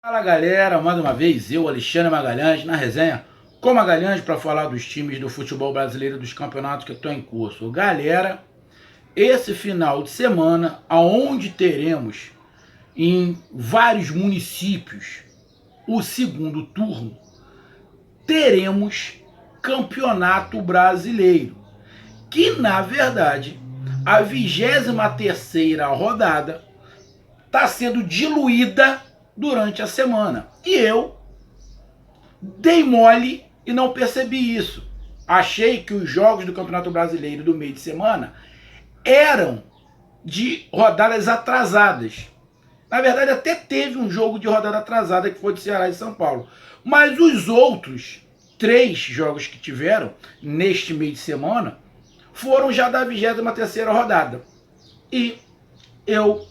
Fala galera, mais uma vez eu, Alexandre Magalhães, na resenha com Magalhães para falar dos times do futebol brasileiro, dos campeonatos que estão em curso. Galera, esse final de semana, aonde teremos em vários municípios o segundo turno, teremos campeonato brasileiro, que na verdade a 23ª rodada está sendo diluída durante a semana. E eu dei mole e não percebi isso. Achei que os jogos do Campeonato Brasileiro do meio de semana eram de rodadas atrasadas. Na verdade, até teve um jogo de rodada atrasada que foi de Ceará e São Paulo. Mas os outros 3 jogos que tiveram neste meio de semana foram já da 23ª rodada. E eu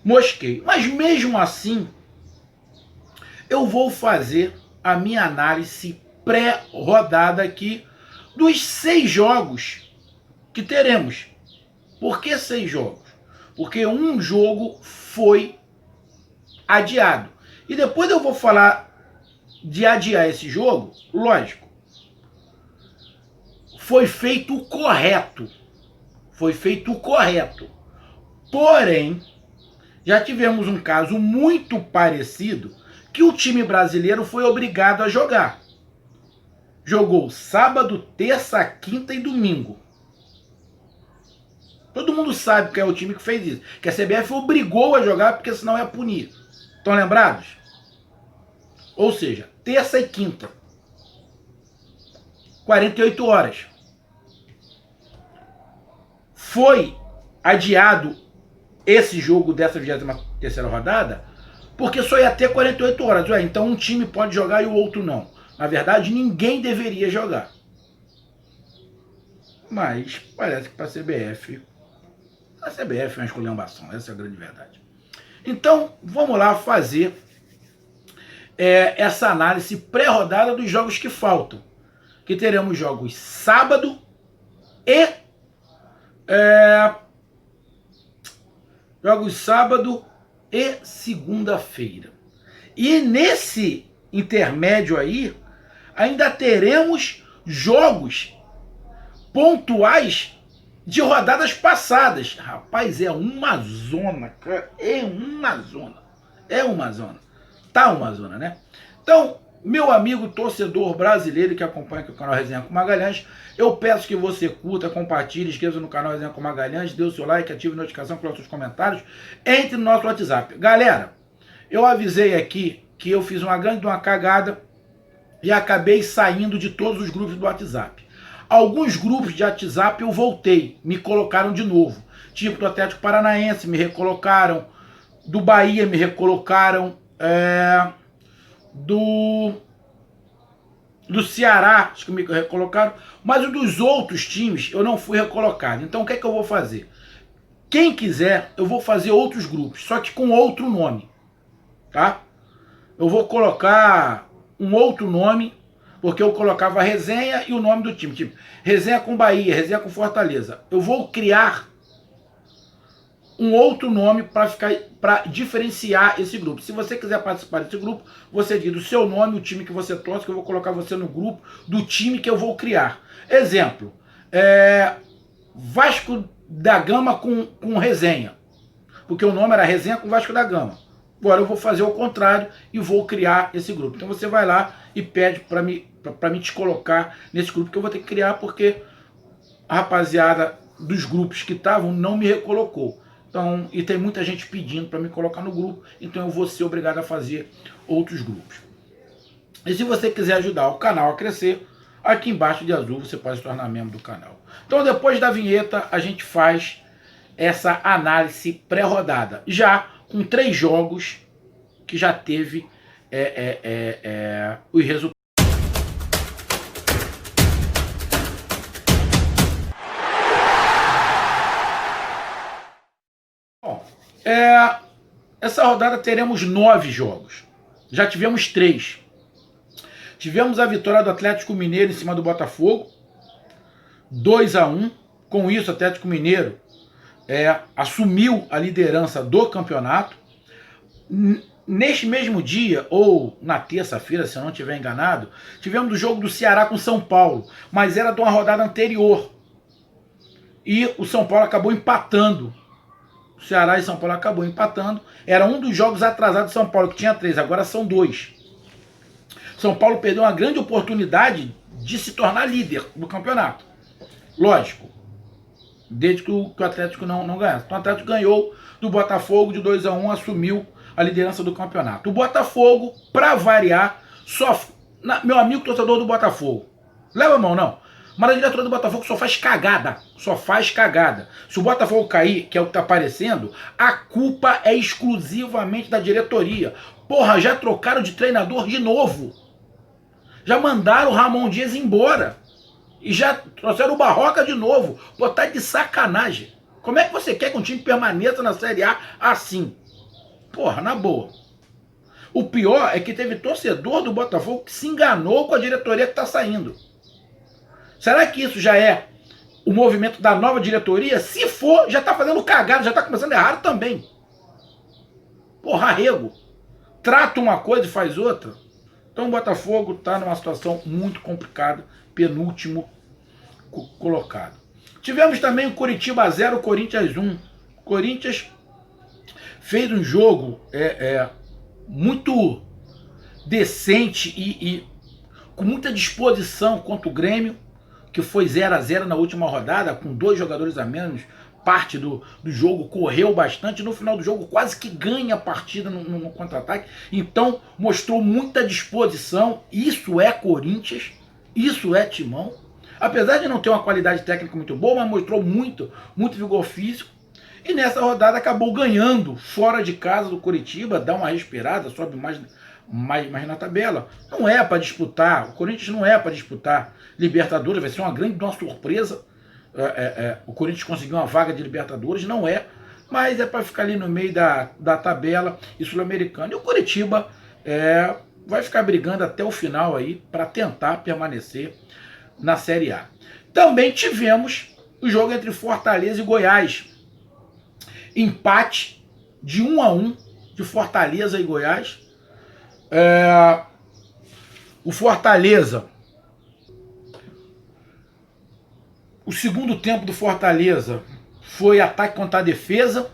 mosquei. Mas mesmo assim, eu vou fazer a minha análise pré-rodada aqui dos 6 jogos que teremos. Por que 6 jogos? Porque um jogo foi adiado. E depois eu vou falar de adiar esse jogo, lógico. Foi feito o correto. Foi feito o correto. Porém, já tivemos um caso muito parecido que o time brasileiro foi obrigado a jogar. Jogou sábado, terça, quinta e domingo. Todo mundo sabe que é o time que fez isso. Que a CBF obrigou a jogar porque senão ia punir. Estão lembrados? Ou seja, terça e quinta. 48 horas. Foi adiado esse jogo dessa 23ª rodada porque só ia ter 48 horas. Ué, então um time pode jogar e o outro não. Na verdade, ninguém deveria jogar. Mas parece que para a CBF é uma esculhambação. Essa é a grande verdade. Então, vamos lá fazer essa análise pré-rodada dos jogos que faltam. Que teremos jogos sábado e... jogos sábado e segunda-feira. E nesse intermédio aí, ainda teremos jogos pontuais de rodadas passadas. Rapaz, é uma zona, cara. É uma zona. É uma zona. Tá uma zona, né? Então, meu amigo torcedor brasileiro que acompanha aqui o canal Resenha com Magalhães, eu peço que você curta, compartilhe, inscreva-se no canal Resenha com Magalhães, dê o seu like, ative a notificação, coloque seus comentários, entre no nosso WhatsApp. Galera, eu avisei aqui que eu fiz uma cagada e acabei saindo de todos os grupos do WhatsApp. Alguns grupos de WhatsApp eu voltei, me colocaram de novo. Tipo do Atlético Paranaense, me recolocaram, do Bahia me recolocaram, do Ceará, acho que me recolocaram, mas o dos outros times eu não fui recolocado. Então o que é que eu vou fazer? Quem quiser, eu vou fazer outros grupos, só que com outro nome, tá? Eu vou colocar um outro nome, porque eu colocava a resenha e o nome do time, tipo resenha com Bahia, resenha com Fortaleza. Eu vou criar um outro nome para diferenciar esse grupo. Se você quiser participar desse grupo, você diz o seu nome, o time que você torce, que eu vou colocar você no grupo do time que eu vou criar. Exemplo, Vasco da Gama com resenha, porque o nome era resenha com Vasco da Gama. Agora eu vou fazer o contrário e vou criar esse grupo. Então você vai lá e pede para mim te colocar nesse grupo que eu vou ter que criar, porque a rapaziada dos grupos que estavam não me recolocou. Então, e tem muita gente pedindo para me colocar no grupo, então eu vou ser obrigado a fazer outros grupos. E se você quiser ajudar o canal a crescer, aqui embaixo de azul você pode se tornar membro do canal. Então depois da vinheta a gente faz essa análise pré-rodada, já com 3 jogos que já teve os resultados. Bom, essa rodada teremos 9 jogos. Já tivemos 3. Tivemos a vitória do Atlético Mineiro em cima do Botafogo, 2-1. Com isso, o Atlético Mineiro assumiu a liderança do campeonato. Neste mesmo dia, ou na terça-feira, se eu não estiver enganado, tivemos o jogo do Ceará com São Paulo, mas era de uma rodada anterior. E o São Paulo acabou empatando. O Ceará e São Paulo acabou empatando. Era um dos jogos atrasados de São Paulo, que tinha 3, agora são 2. São Paulo perdeu uma grande oportunidade de se tornar líder do campeonato. Lógico, desde que o Atlético não ganhasse. Então o Atlético ganhou do Botafogo de 2-1, assumiu a liderança do campeonato. O Botafogo, para variar, meu amigo torcedor do Botafogo, leva a mão não, mas a diretoria do Botafogo só faz cagada, só faz cagada. Se o Botafogo cair, que é o que tá aparecendo, a culpa é exclusivamente da diretoria. Porra, já trocaram de treinador de novo. Já mandaram o Ramon Dias embora. E já trouxeram o Barroca de novo. Pô, tá de sacanagem. Como é que você quer que um time permaneça na Série A assim? Porra, na boa. O pior é que teve torcedor do Botafogo que se enganou com a diretoria que tá saindo. Será que isso já é o movimento da nova diretoria? Se for, já tá fazendo cagada, já tá começando errado também. Porra, arrego. Trata uma coisa e faz outra. Então o Botafogo está numa situação muito complicada, penúltimo colocado. Tivemos também o Coritiba 0, Corinthians 1. Corinthians fez um jogo muito decente e com muita disposição contra o Grêmio, que foi 0-0 na última rodada, com 2 jogadores a menos. Parte do jogo, correu bastante, no final do jogo quase que ganha a partida no contra-ataque. Então mostrou muita disposição. Isso é Corinthians, isso é Timão. Apesar de não ter uma qualidade técnica muito boa, mas mostrou muito vigor físico. E nessa rodada acabou ganhando fora de casa do Coritiba, dá uma respirada, sobe mais na tabela. Não é para disputar, o Corinthians não é para disputar Libertadores, vai ser uma surpresa. O Corinthians conseguiu uma vaga de Libertadores, não é, mas é para ficar ali no meio da tabela e Sul-Americana. E o Coritiba vai ficar brigando até o final aí para tentar permanecer na Série A. Também tivemos o jogo entre Fortaleza e Goiás. Empate de 1-1 de Fortaleza e Goiás. O Fortaleza, o segundo tempo do Fortaleza foi ataque contra a defesa.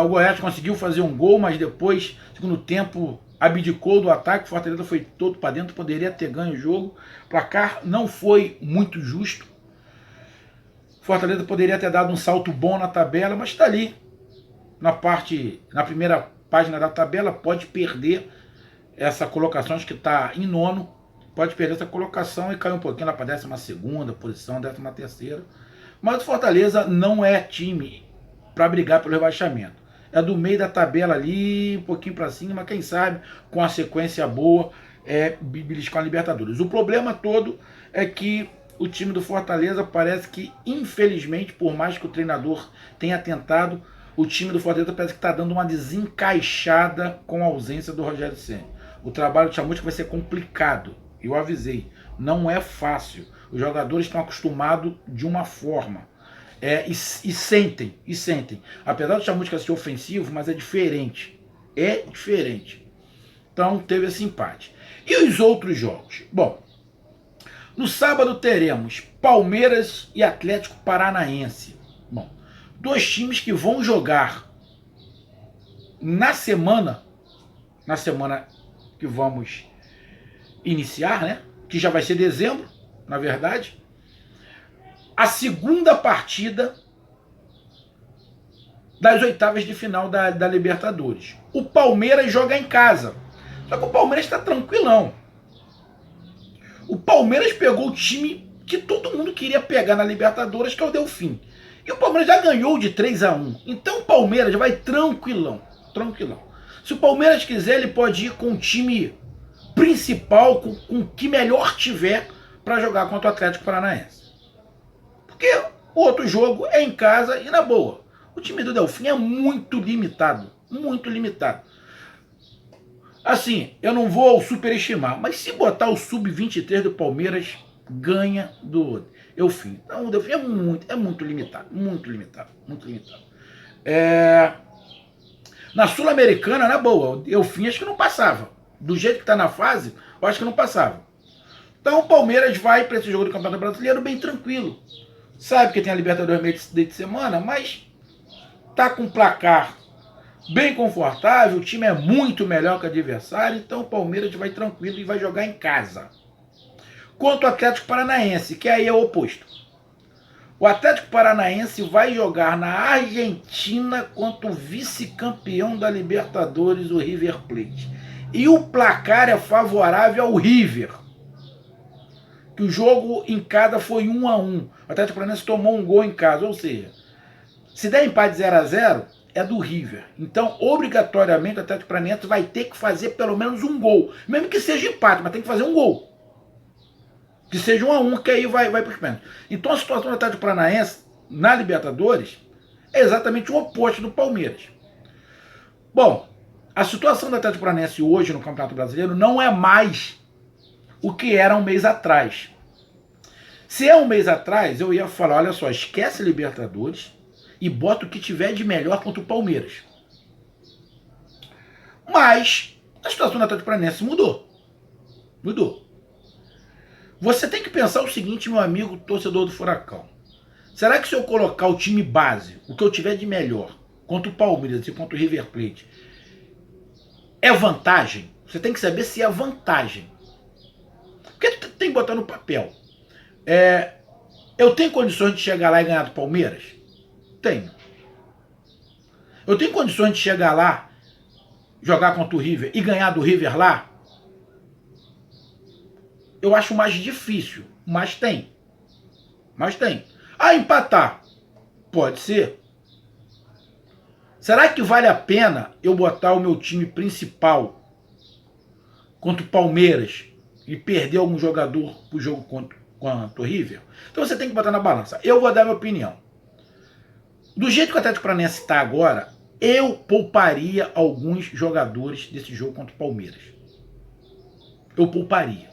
O Goiás conseguiu fazer um gol, mas depois, segundo tempo, abdicou do ataque. O Fortaleza foi todo para dentro, poderia ter ganho o jogo. O placar não foi muito justo. O Fortaleza poderia ter dado um salto bom na tabela, mas está ali na primeira página da tabela. Pode perder essa colocação, acho que está em 9º. Pode perder essa colocação e cair um pouquinho lá para 12ª posição, 13ª. Mas o Fortaleza não é time para brigar pelo rebaixamento. É do meio da tabela ali, um pouquinho para cima, quem sabe, com a sequência boa, beliscar a Libertadores. O problema todo é que o time do Fortaleza parece que, infelizmente, por mais que o treinador tenha tentado, o time do Fortaleza parece que está dando uma desencaixada com a ausência do Rogério Ceni. O trabalho do Chamusca vai ser complicado. Eu avisei, não é fácil. Os jogadores estão acostumados de uma forma. E sentem. Apesar do Chamusca ser ofensivo, mas é diferente. É diferente. Então teve esse empate. E os outros jogos? Bom, no sábado teremos Palmeiras e Atlético Paranaense. Bom, 2 times que vão jogar na semana que vamos iniciar, né? Que já vai ser dezembro, na verdade. A segunda partida das oitavas de final da Libertadores. O Palmeiras joga em casa. Só que o Palmeiras está tranquilão. O Palmeiras pegou o time que todo mundo queria pegar na Libertadores, que é o Delfim. E o Palmeiras já ganhou de 3-1. Então o Palmeiras vai tranquilão. Se o Palmeiras quiser, ele pode ir com o time principal, com o que melhor tiver para jogar contra o Atlético Paranaense. Porque o outro jogo é em casa e na boa. O time do Delfim é muito limitado. Assim, eu não vou superestimar, mas se botar o sub-23 do Palmeiras, ganha do Delfim. Então o Delfim é muito limitado. Na Sul-Americana, na boa, eu acho que não passava. Do jeito que está na fase, eu acho que não passava. Então o Palmeiras vai para esse jogo do Campeonato Brasileiro bem tranquilo. Sabe que tem a Libertadores meio de semana, mas tá com um placar bem confortável, o time é muito melhor que o adversário, então o Palmeiras vai tranquilo e vai jogar em casa. Quanto ao Atlético Paranaense, que aí é o oposto. O Atlético Paranaense vai jogar na Argentina contra o vice-campeão da Libertadores, o River Plate. E o placar é favorável ao River. Que o jogo em casa foi 1-1. O Atlético Paranaense tomou um gol em casa, ou seja, se der empate 0-0, é do River. Então, obrigatoriamente, o Atlético Paranaense vai ter que fazer pelo menos um gol. Mesmo que seja empate, mas tem que fazer um gol. Que seja 1-1, que aí vai para os pênaltis. Então, a situação do Atlético Paranaense na Libertadores é exatamente o oposto do Palmeiras. Bom, a situação do Atlético Paranaense hoje no Campeonato Brasileiro não é mais o que era um mês atrás. Se é um mês atrás, eu ia falar, olha só, esquece Libertadores e bota o que tiver de melhor contra o Palmeiras. Mas a situação do Atlético Paranaense mudou. Mudou. Você tem que pensar o seguinte, meu amigo torcedor do Furacão. Será que se eu colocar o time base, o que eu tiver de melhor, contra o Palmeiras e contra o River Plate, é vantagem? Você tem que saber se é vantagem. Porque tu tem que botar no papel. Eu tenho condições de chegar lá e ganhar do Palmeiras? Tenho. Eu tenho condições de chegar lá, jogar contra o River e ganhar do River lá? Eu acho mais difícil, mas tem. Mas tem. Ah, empatar? Pode ser. Será que vale a pena eu botar o meu time principal contra o Palmeiras e perder algum jogador pro jogo contra o River? Então você tem que botar na balança. Eu vou dar minha opinião. Do jeito que o Atlético Paranaense está agora, eu pouparia alguns jogadores desse jogo contra o Palmeiras. Eu pouparia.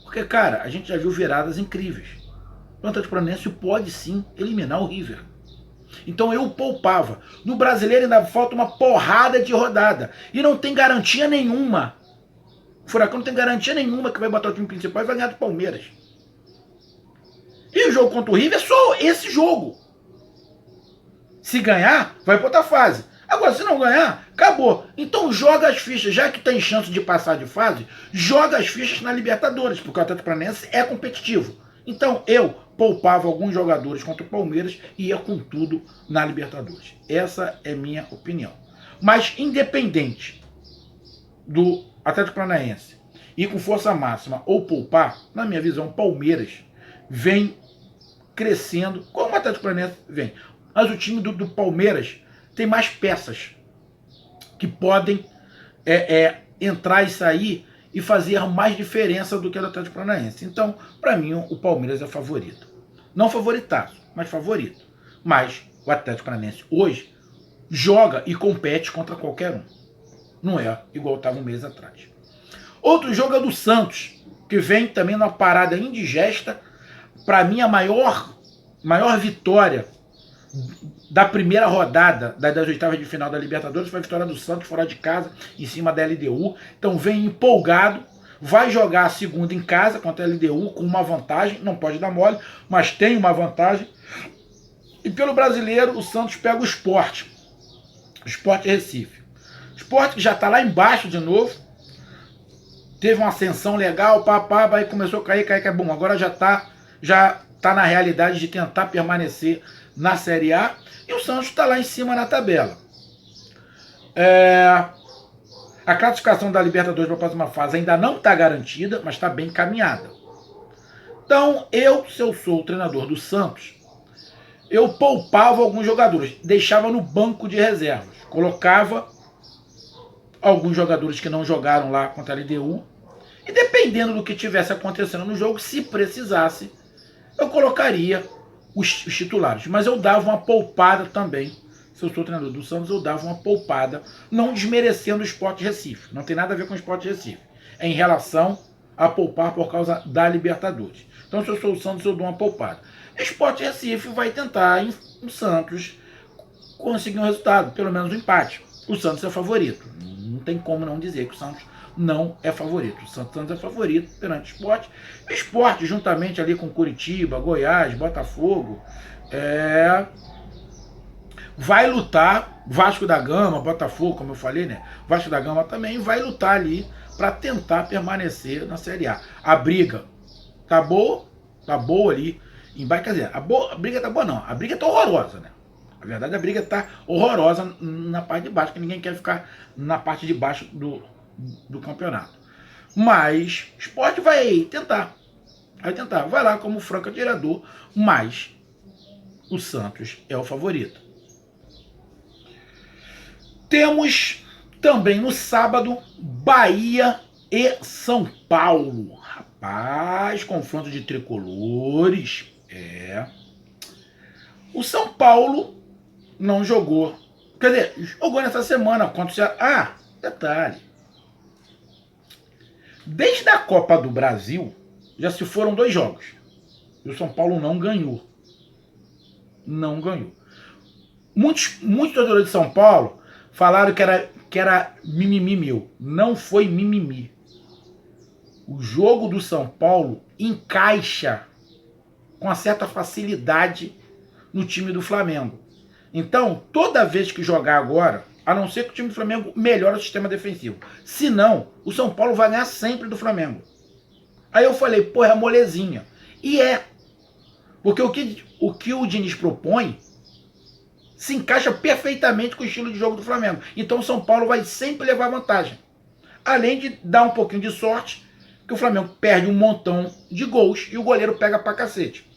Porque, cara, a gente já viu viradas incríveis. O Atlético Paranaense pode sim eliminar o River. Então eu poupava. No Brasileiro ainda falta uma porrada de rodada. E não tem garantia nenhuma. O Furacão não tem garantia nenhuma que vai botar o time principal e vai ganhar do Palmeiras. E o jogo contra o River é só esse jogo. Se ganhar, vai para outra fase. Agora, se não ganhar, acabou. Então joga as fichas. Já que tem chance de passar de fase, joga as fichas na Libertadores, porque o Atlético Paranaense é competitivo. Então eu poupava alguns jogadores contra o Palmeiras e ia com tudo na Libertadores. Essa é minha opinião. Mas independente do Atlético Paranaense ir com força máxima ou poupar, na minha visão, o Palmeiras vem crescendo, como o Atlético Paranaense vem. Mas o time do Palmeiras tem mais peças que podem entrar e sair e fazer mais diferença do que o Atlético Paranaense. Então, para mim, o Palmeiras é favorito. Não favoritaço, mas favorito. Mas o Atlético Paranaense hoje joga e compete contra qualquer um. Não é igual estava um mês atrás. Outro jogo é do Santos, que vem também numa parada indigesta. Para mim, a maior vitória da primeira rodada das oitavas de final da Libertadores foi a vitória do Santos fora de casa, em cima da LDU. Então vem empolgado, vai jogar a segunda em casa contra a LDU com uma vantagem, não pode dar mole, mas tem uma vantagem. E pelo Brasileiro, o Santos pega o Sport Recife. O Sport que já está lá embaixo de novo, teve uma ascensão legal, aí começou a cair, bom, agora já tá na realidade de tentar permanecer na Série A, e o Santos está lá em cima na tabela. A classificação da Libertadores para a próxima fase ainda não está garantida, mas está bem encaminhada. Então, se eu sou o treinador do Santos, eu poupava alguns jogadores, deixava no banco de reservas, colocava alguns jogadores que não jogaram lá contra a LDU, e dependendo do que tivesse acontecendo no jogo, se precisasse, eu colocaria os titulares. Mas eu dava uma poupada também. Se eu sou treinador do Santos, eu dava uma poupada, não desmerecendo o Sport Recife. Não tem nada a ver com o Sport Recife. É em relação a poupar por causa da Libertadores. Então, se eu sou o Santos, eu dou uma poupada. O Sport Recife vai tentar, em Santos, conseguir um resultado, pelo menos um empate. o Santos é favorito. Não tem como não dizer que o Santos não é favorito. O Santos é favorito perante o Sport. O Sport, juntamente ali com Curitiba, Goiás, Botafogo, vai lutar. Vasco da Gama, Botafogo, como eu falei, né? Vasco da Gama também vai lutar ali para tentar permanecer na Série A. A briga tá boa ali. Quer dizer, a briga tá boa não, a briga tá horrorosa, né? Na verdade, a briga tá horrorosa na parte de baixo, que ninguém quer ficar na parte de baixo do campeonato. Mas o Sport vai tentar. Vai lá como franco atirador, mas o Santos é o favorito. Temos também no sábado Bahia e São Paulo. Rapaz, confronto de tricolores. O São Paulo não jogou. Quer dizer, jogou nessa semana contra o Ceará. Detalhe. Desde a Copa do Brasil, já se foram 2 jogos. E o São Paulo não ganhou. Não ganhou. Muitos torcedores de São Paulo falaram que era mimimi meu. Não foi mimimi. O jogo do São Paulo encaixa com uma certa facilidade no time do Flamengo. Então, toda vez que jogar agora, a não ser que o time do Flamengo melhore o sistema defensivo. Se não, o São Paulo vai ganhar sempre do Flamengo. Aí eu falei, pô, é molezinha. E é. Porque o que o Diniz propõe se encaixa perfeitamente com o estilo de jogo do Flamengo. Então o São Paulo vai sempre levar vantagem. Além de dar um pouquinho de sorte, que o Flamengo perde um montão de gols e o goleiro pega pra cacete.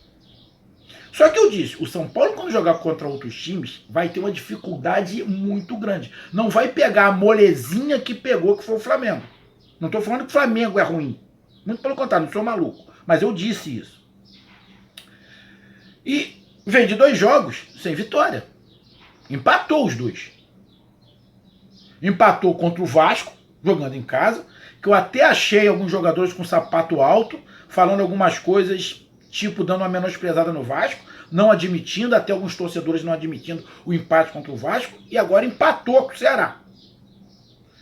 Só que eu disse, o São Paulo quando jogar contra outros times vai ter uma dificuldade muito grande. Não vai pegar a molezinha que pegou, que foi o Flamengo. Não estou falando que o Flamengo é ruim. Muito pelo contrário, não sou maluco. Mas eu disse isso. E vem de 2 jogos sem vitória. Empatou os 2. Empatou contra o Vasco, jogando em casa, que eu até achei alguns jogadores com sapato alto, falando algumas coisas, tipo dando uma menosprezada no Vasco, não admitindo, até alguns torcedores não admitindo o empate contra o Vasco, e agora empatou com o Ceará.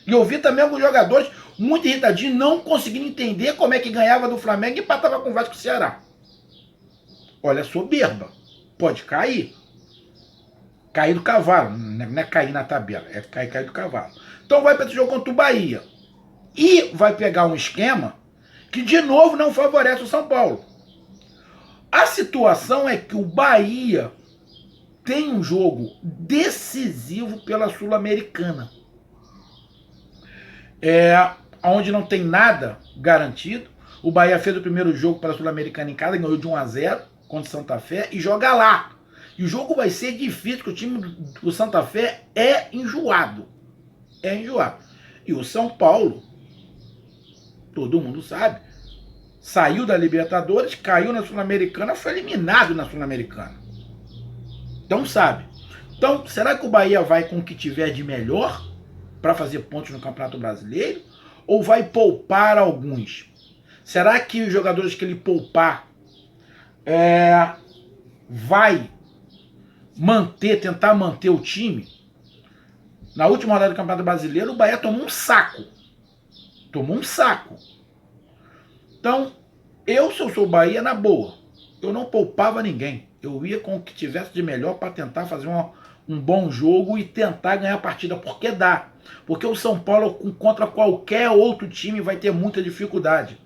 E eu vi também alguns jogadores muito irritadinhos, não conseguindo entender como é que ganhava do Flamengo e empatava com o Vasco e o Ceará. Olha, soberba. Pode cair. Cair do cavalo. Não é cair na tabela, é cair do cavalo. Então vai para esse jogo contra o Bahia. E vai pegar um esquema que de novo não favorece o São Paulo. A situação é que o Bahia tem um jogo decisivo pela Sul-Americana. Onde não tem nada garantido. O Bahia fez o primeiro jogo pela Sul-Americana em casa, ganhou de 1-0 contra o Santa Fé e joga lá. E o jogo vai ser difícil, porque o time do Santa Fé é enjoado. E o São Paulo, todo mundo sabe, saiu da Libertadores, caiu na Sul-Americana, foi eliminado na Sul-Americana. Então sabe. Então, será que o Bahia vai com o que tiver de melhor para fazer pontos no Campeonato Brasileiro? Ou vai poupar alguns? Será que os jogadores que ele poupar vai tentar manter o time? Na última rodada do Campeonato Brasileiro, o Bahia tomou um saco. Então, se eu sou o Bahia, na boa, eu não poupava ninguém. Eu ia com o que tivesse de melhor para tentar fazer um bom jogo e tentar ganhar a partida, porque dá. Porque o São Paulo, contra qualquer outro time, vai ter muita dificuldade.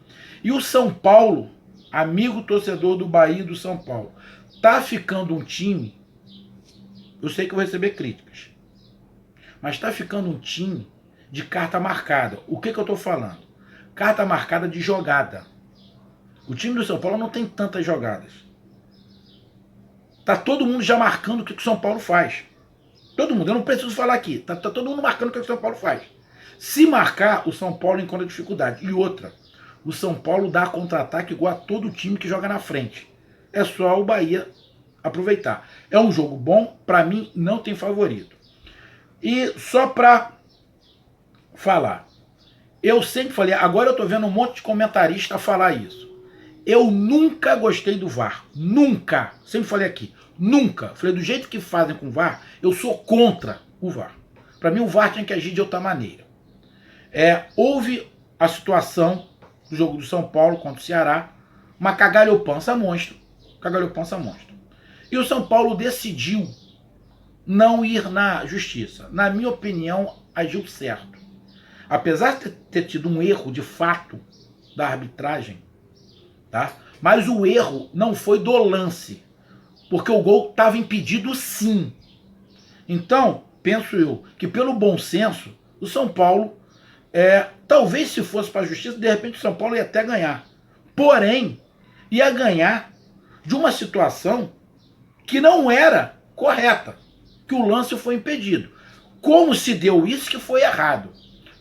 E o São Paulo, amigo torcedor do Bahia e do São Paulo, tá ficando um time, eu sei que eu vou receber críticas, mas tá ficando um time de carta marcada. O que eu tô falando? Carta marcada de jogada. O time do São Paulo não tem tantas jogadas. Tá todo mundo já marcando o que o São Paulo faz. Todo mundo, eu não preciso falar aqui. Tá todo mundo marcando o que o São Paulo faz. Se marcar, o São Paulo encontra dificuldade. E outra, o São Paulo dá contra-ataque igual a todo time que joga na frente. É só o Bahia aproveitar. É um jogo bom, pra mim não tem favorito. E só pra falar, eu sempre falei, agora eu tô vendo um monte de comentarista falar isso. Eu nunca gostei do VAR. Nunca. Sempre falei aqui. Nunca. Falei, do jeito que fazem com o VAR, eu sou contra o VAR. Para mim o VAR tinha que agir de outra maneira. Houve a situação do jogo do São Paulo contra o Ceará, uma cagalhopança monstro. Cagalhopança monstro. E o São Paulo decidiu não ir na justiça. Na minha opinião, agiu certo. Apesar de ter tido um erro de fato da arbitragem, tá? Mas o erro não foi do lance, porque o gol estava impedido sim. Então, penso eu, que pelo bom senso, o São Paulo, talvez se fosse para a justiça, de repente o São Paulo ia até ganhar. Porém, ia ganhar de uma situação que não era correta, que o lance foi impedido. Como se deu isso que foi errado.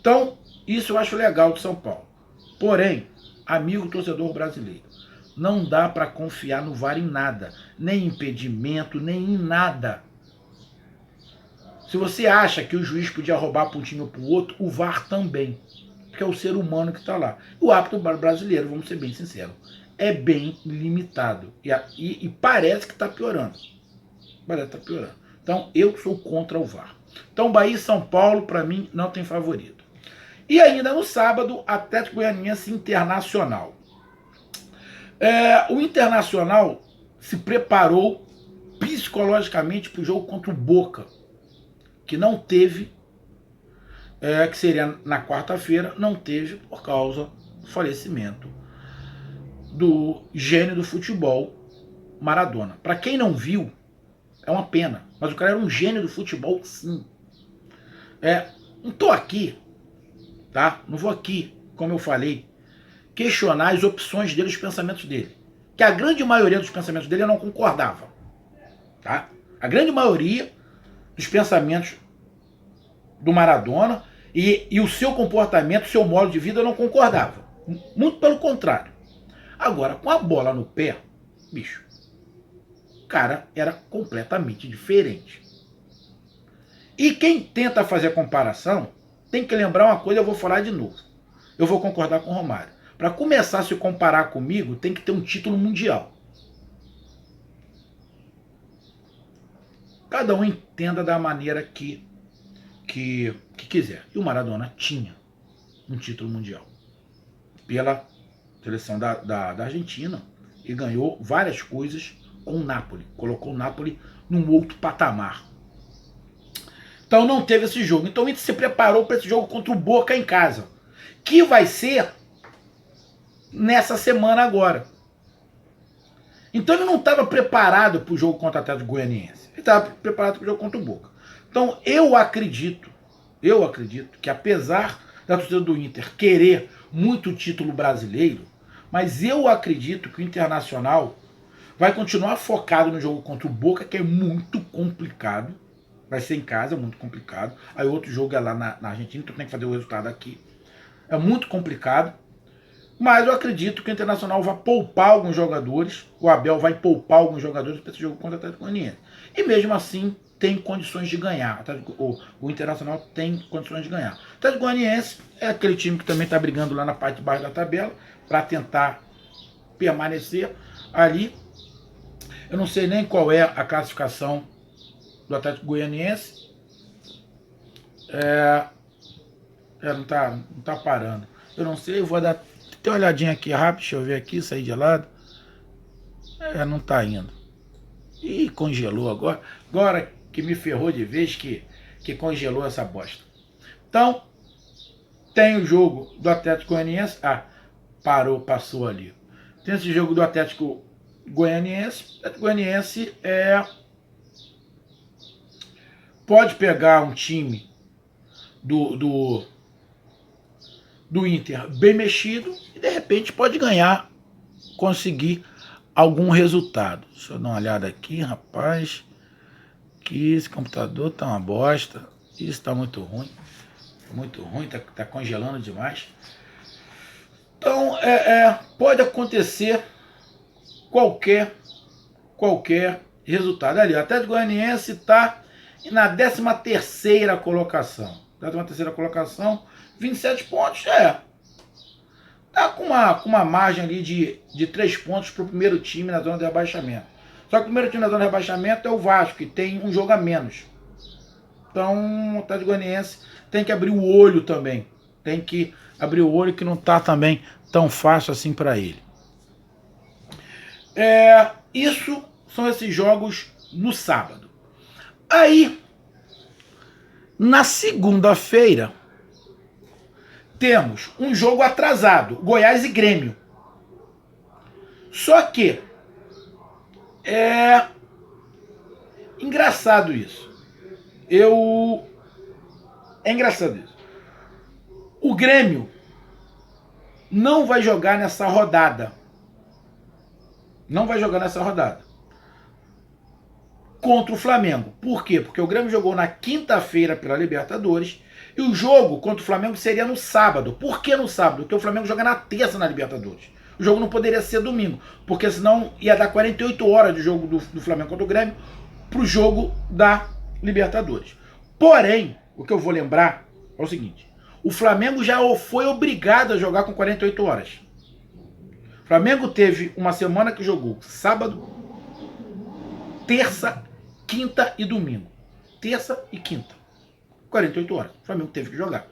Então, isso eu acho legal de São Paulo. Porém, amigo torcedor brasileiro, não dá para confiar no VAR em nada, nem em impedimento, nem em nada. Se você acha que o juiz podia roubar para um time ou para o outro, o VAR também, porque é o ser humano que está lá. O árbitro brasileiro, vamos ser bem sinceros, é bem limitado e parece que está piorando. Parece que está piorando. Então, eu sou contra o VAR. Então, Bahia e São Paulo, para mim, não tem favorito. E ainda no sábado, Atlético Goianiense Internacional. O Internacional se preparou psicologicamente para o jogo contra o Boca, que não teve, que seria na quarta-feira, não teve por causa do falecimento do gênio do futebol, Maradona. Para quem não viu, é uma pena, mas o cara era um gênio do futebol, sim. Não tô aqui, tá? Não vou aqui, como eu falei, questionar as opções dele, os pensamentos dele. Que a grande maioria dos pensamentos dele eu não concordava, tá? A grande maioria dos pensamentos do Maradona e o seu comportamento, o seu modo de vida eu não concordava. Muito pelo contrário. Agora, com a bola no pé, bicho, o cara era completamente diferente. E quem tenta fazer a comparação tem que lembrar uma coisa, eu vou falar de novo. Eu vou concordar com o Romário. Para começar a se comparar comigo, tem que ter um título mundial. Cada um entenda da maneira que quiser. E o Maradona tinha um título mundial pela seleção da Argentina e ganhou várias coisas com o Napoli. Colocou o Napoli num outro patamar. Então não teve esse jogo. Então o Inter se preparou para esse jogo contra o Boca em casa, que vai ser nessa semana agora. Então ele não estava preparado para o jogo contra o Atlético Goianiense. Ele estava preparado para o jogo contra o Boca. Então eu acredito que apesar da torcida do Inter querer muito o título brasileiro, mas eu acredito que o Internacional vai continuar focado no jogo contra o Boca, que é muito complicado. Vai ser em casa, muito complicado. Aí outro jogo é lá na Argentina, então tem que fazer o resultado aqui. É muito complicado. Mas eu acredito que o Internacional vai poupar alguns jogadores. O Abel vai poupar alguns jogadores para esse jogo contra o Atlético Goianiense. E mesmo assim tem condições de ganhar. O Internacional tem condições de ganhar. O Atlético Goianiense é aquele time que também está brigando lá na parte de baixo da tabela para tentar permanecer ali. Eu não sei nem qual é a classificação do Atlético Goianiense. Não tá parando. Eu não sei, eu vou dar uma olhadinha aqui rápido, deixa eu ver aqui, sair de lado. Não tá indo. Ih, congelou agora. Agora que me ferrou de vez que congelou essa bosta. Então, tem o jogo do Atlético Goianiense. Passou ali. Tem esse jogo do Atlético Goianiense. O Atlético Goianiense pode pegar um time do Inter bem mexido e de repente pode ganhar, conseguir algum resultado. Deixa eu dar uma olhada aqui, rapaz. Que esse computador tá uma bosta. Isso tá muito ruim. Muito ruim, tá congelando demais. Então, pode acontecer qualquer resultado. Ali, o Atlético Goianiense está na 13ª colocação. 13ª colocação, 27 pontos, tá com uma margem ali de 3 pontos para o primeiro time na zona de rebaixamento. Só que o primeiro time na zona de rebaixamento é o Vasco, que tem um jogo a menos. Então, o Atlético Goianiense tem que abrir o olho também. Tem que abrir o olho que não está também tão fácil assim para ele. Isso são esses jogos no sábado. Aí, na segunda-feira, temos um jogo atrasado, Goiás e Grêmio. Só que é engraçado isso. É engraçado isso. O Grêmio não vai jogar nessa rodada. Não vai jogar nessa rodada contra o Flamengo. Por quê? Porque o Grêmio jogou na quinta-feira pela Libertadores e o jogo contra o Flamengo seria no sábado. Por que no sábado? Porque o Flamengo joga na terça na Libertadores. O jogo não poderia ser domingo, porque senão ia dar 48 horas de jogo do Flamengo contra o Grêmio pro jogo da Libertadores. Porém, o que eu vou lembrar é o seguinte: o Flamengo já foi obrigado a jogar com 48 horas. O Flamengo teve uma semana que jogou sábado, terça, quinta e domingo. Terça e quinta. 48 horas. O Flamengo teve que jogar.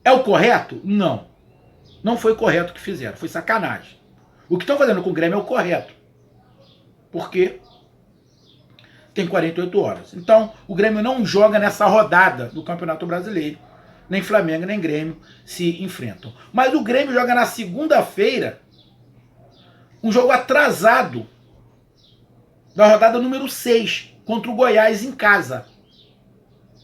É o correto? Não. Não foi correto o que fizeram. Foi sacanagem. O que estão fazendo com o Grêmio é o correto. Porque tem 48 horas. Então, o Grêmio não joga nessa rodada do Campeonato Brasileiro. Nem Flamengo, nem Grêmio se enfrentam. Mas o Grêmio joga na segunda-feira um jogo atrasado da rodada número 6 contra o Goiás em casa.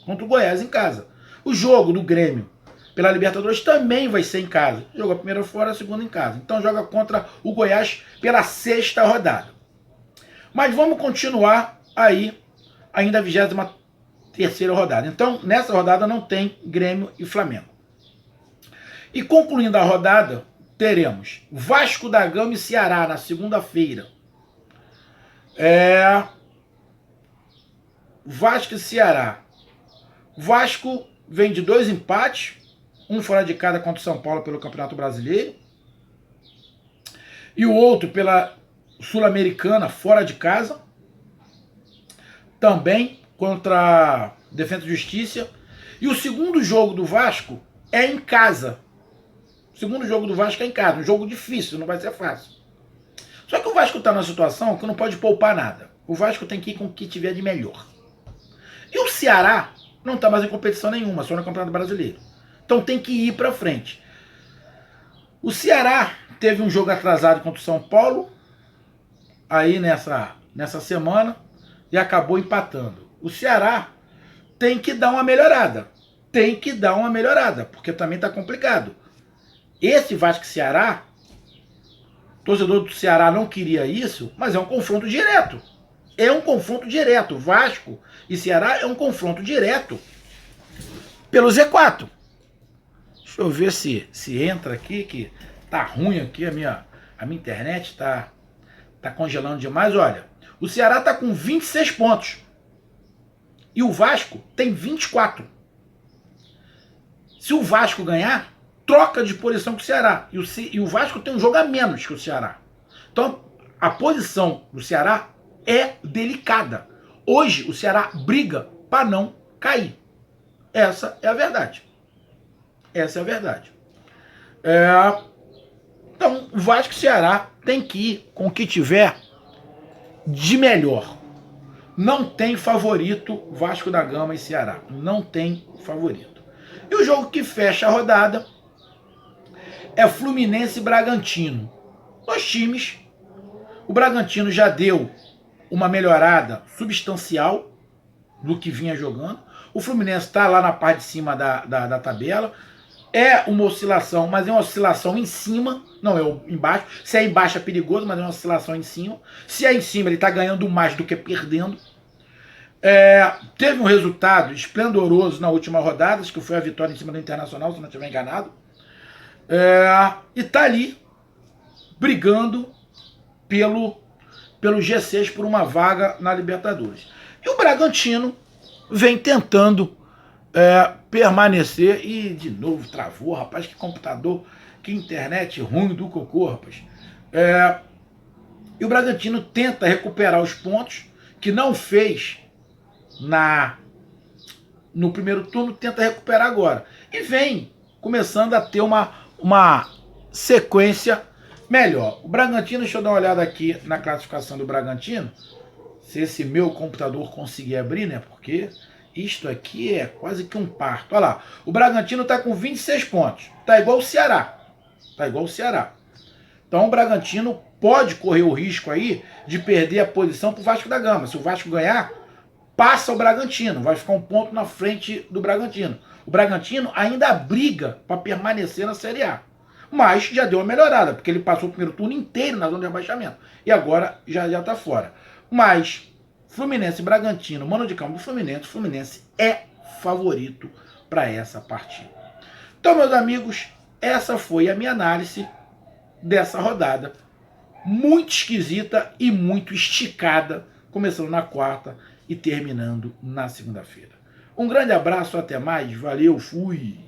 Contra o Goiás em casa. O jogo do Grêmio pela Libertadores também vai ser em casa. Joga a primeira fora, a segunda em casa. Então joga contra o Goiás pela 6ª rodada. Mas vamos continuar aí ainda a 23ª rodada. Então, nessa rodada não tem Grêmio e Flamengo. E concluindo a rodada, teremos Vasco da Gama e Ceará na segunda-feira. Vasco e Ceará. Vasco vem de 2 empates, um fora de casa contra o São Paulo pelo Campeonato Brasileiro e o outro pela Sul-Americana fora de casa, também contra a Defensa e Justiça. E o segundo jogo do Vasco é em casa. O segundo jogo do Vasco é em casa, um jogo difícil, não vai ser fácil. Só que o Vasco está numa situação que não pode poupar nada. O Vasco tem que ir com o que tiver de melhor. E o Ceará não está mais em competição nenhuma, só no Campeonato Brasileiro. Então tem que ir para frente. O Ceará teve um jogo atrasado contra o São Paulo, aí nessa semana, e acabou empatando. O Ceará tem que dar uma melhorada. Tem que dar uma melhorada, porque também está complicado. Esse Vasco e Ceará, o torcedor do Ceará não queria isso, mas é um confronto direto. É um confronto direto. Vasco e Ceará é um confronto direto pelo Z4. Deixa eu ver se entra aqui, que tá ruim aqui, a minha internet tá congelando demais. Olha, o Ceará tá com 26 pontos e o Vasco tem 24. Se o Vasco ganhar, troca de posição com o Ceará. E o Vasco tem um jogo a menos que o Ceará. Então, a posição do Ceará é delicada. Hoje, o Ceará briga para não cair. Essa é a verdade. Essa é a verdade. Então, o Vasco e o Ceará tem que ir com o que tiver de melhor. Não tem favorito Vasco da Gama e Ceará. Não tem favorito. E o jogo que fecha a rodada é Fluminense e Bragantino. Dois times. O Bragantino já deu uma melhorada substancial do que vinha jogando. O Fluminense está lá na parte de cima da tabela. É uma oscilação, mas é uma oscilação em cima, não é embaixo. Se é embaixo é perigoso, mas é uma oscilação em cima. Se é em cima, ele está ganhando mais do que perdendo. Teve um resultado esplendoroso na última rodada, que foi a vitória em cima do Internacional, se não estiver enganado. E está ali brigando pelo G6 por uma vaga na Libertadores. E o Bragantino vem tentando permanecer. E de novo travou, rapaz, que computador, que internet ruim do cocô, rapaz. E o Bragantino tenta recuperar os pontos que não fez no primeiro turno, tenta recuperar agora. E vem começando a ter uma sequência melhor. O Bragantino, deixa eu dar uma olhada aqui na classificação do Bragantino, se esse meu computador conseguir abrir, né? Porque isto aqui é quase que um parto. Olha lá, o Bragantino está com 26 pontos. Tá igual o Ceará. Tá igual o Ceará. Então o Bragantino pode correr o risco aí de perder a posição para o Vasco da Gama. Se o Vasco ganhar, passa o Bragantino, vai ficar um ponto na frente do Bragantino. O Bragantino ainda briga para permanecer na Série A. Mas já deu uma melhorada, porque ele passou o primeiro turno inteiro na zona de rebaixamento. E agora já está fora. Mas Fluminense e Bragantino, mano de campo do Fluminense, o Fluminense é favorito para essa partida. Então, meus amigos, essa foi a minha análise dessa rodada. Muito esquisita e muito esticada, começando na quarta e terminando na segunda-feira. Um grande abraço, até mais, valeu, fui!